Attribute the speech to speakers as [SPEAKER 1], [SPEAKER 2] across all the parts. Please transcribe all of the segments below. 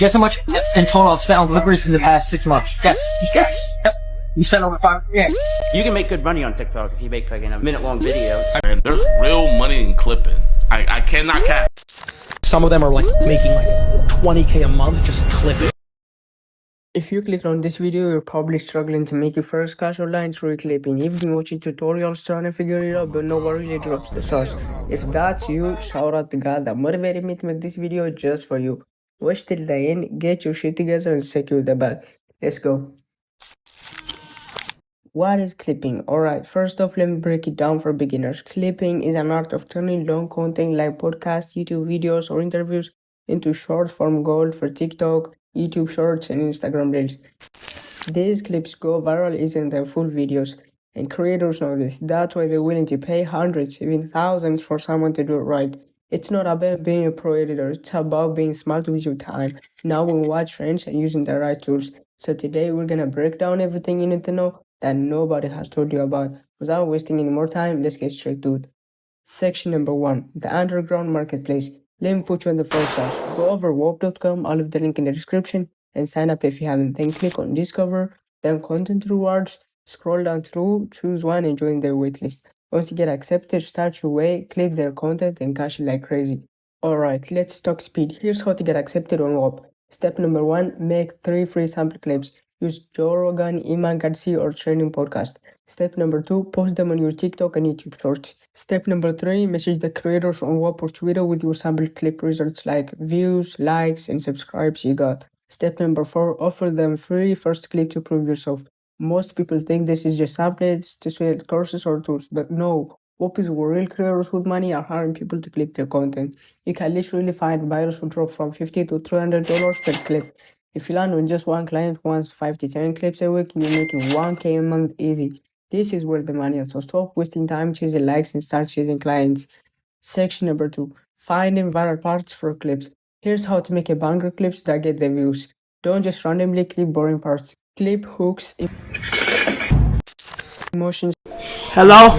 [SPEAKER 1] Guess how much in total I've spent on deliveries for the past 6 months? Guess. Just guess. Yep. You spent over 5 grand.
[SPEAKER 2] You can make good money on TikTok if you make like a minute-long video.
[SPEAKER 3] Man, there's real money in clipping. I cannot cap.
[SPEAKER 1] Some of them are like making like 20K a month just clipping.
[SPEAKER 4] If you clicked on this video, you're probably struggling to make your first cash online through clipping. You've been watching tutorials trying to figure it out, but no one really drops the sauce. If that's you, shout out the guy that motivated me to make this video just for you. Watch till the end, get your shit together and secure the bag. Let's go. What is clipping? Alright, first off, let me break it down for beginners. Clipping is an art of turning long content like podcasts, YouTube videos, or interviews into short form gold for TikTok, YouTube Shorts, and Instagram Reels. These clips go viral easier than full videos, and creators know this. That's why they're willing to pay hundreds, even thousands for someone to do it right. It's not about being a pro editor, it's about being smart with your time, knowing what trends and using the right tools. So today we're gonna break down everything you need to know that nobody has told you about. Without wasting any more time, let's get straight to it. Section number 1, the underground marketplace. Let me put you on the first house. Go over warp.com, I'll leave the link in the description, and sign up if you haven't. Then click on discover, then content rewards, scroll down through, choose one and join their waitlist. Once you get accepted, start your way, clip their content and cash it like crazy. Alright, let's talk speed. Here's how to get accepted on Warp. Step number 1, make 3 free sample clips. Use Joe Rogan, Iman Garcia, or trending podcast. Step number 2, post them on your TikTok and YouTube Shorts. Step number 3, message the creators on WhatsApp or Twitter with your sample clip results like views, likes, and subscribes you got. Step number 4, offer them free first clip to prove yourself. Most people think this is just templates to sell courses or tools, but no. WhatsApp is where real creators with money are hiring people to clip their content. You can literally find buyers who drop from $50 to $300 per clip. If you land on just one client who wants 5 to 10 clips a week, you're making 1K a month easy. This is where the money is, so stop wasting time chasing likes and start chasing clients. Section number 2, finding viral parts for clips. Here's how to make a banger clips that get the views. Don't just randomly clip boring parts. Clip hooks, emotions.
[SPEAKER 1] Hello?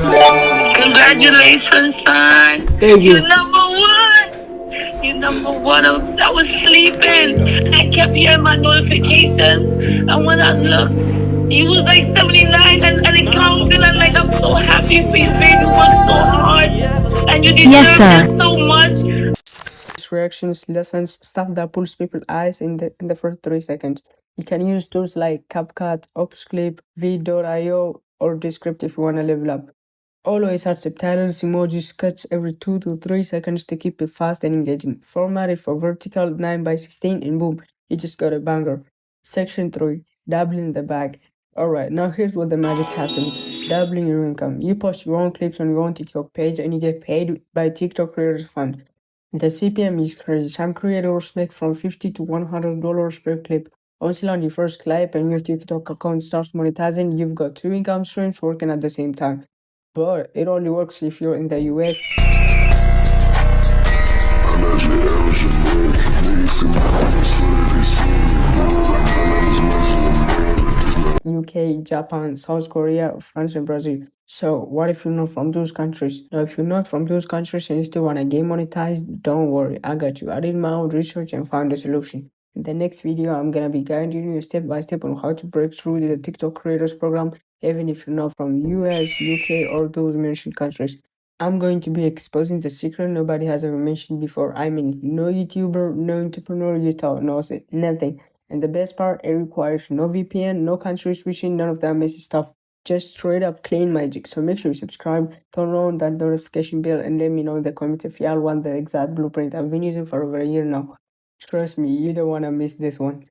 [SPEAKER 5] Congratulations, son.
[SPEAKER 1] Thank you.
[SPEAKER 5] You're number one. You're number one. I was sleeping. I kept hearing my notifications. And when I looked, you was like 79 and it counted. And like, I'm so happy for you, baby. You worked so hard. And you deserve it so much.
[SPEAKER 4] Reactions, lessons, stuff that pulls people's eyes in the first 3 seconds. You can use tools like CapCut, OpsClip, V.io, or Descript if you want to level up. Always add subtitles, emojis, cuts every 2 to 3 seconds to keep it fast and engaging. Format it for vertical 9x16 and boom, you just got a banger. Section 3, doubling the bag. Alright, now here's where the magic happens. Doubling your income. You post your own clips on your own TikTok page and you get paid by TikTok Creators Fund. The CPM is crazy. Some creators make from $50 to $100 per clip. Once you land your first clip and your TikTok account starts monetizing, you've got 2 income streams working at the same time. But it only works if you're in the US, UK, Japan, South Korea, France, and Brazil. So what if you're not from those countries? Now if you're not from those countries and you still want to get monetized, don't worry, I got you. I did my own research and found a solution. In the next video, I'm gonna be guiding you step by step on how to break through the TikTok Creators Program, even if you're not from US, UK, or those mentioned countries. I'm going to be exposing the secret nobody has ever mentioned before. I mean, no YouTuber, no entrepreneur you thought knows it, nothing. And the best part, it requires no VPN, no country switching, none of that messy stuff. Just straight up clean magic. So make sure you subscribe, turn on that notification bell, and let me know in the comments if y'all want the exact blueprint I've been using for over a year now. Trust me, you don't want to miss this one.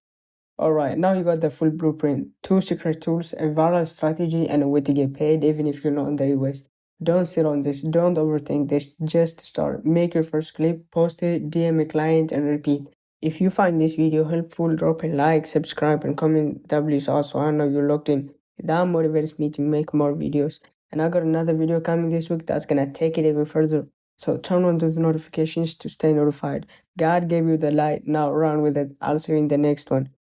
[SPEAKER 4] Alright, now you got the full blueprint, 2 secret tools, a viral strategy, and a way to get paid even if you're not in the US. Don't sit on this, don't overthink this, just start. Make your first clip, post it, DM a client, and repeat. If you find this video helpful, drop a like, subscribe, and comment W sauce so I know you're locked in. That motivates me to make more videos. And I got another video coming this week that's gonna take it even further. So turn on those notifications to stay notified. God gave you the light, now run with it. I'll see you in the next one.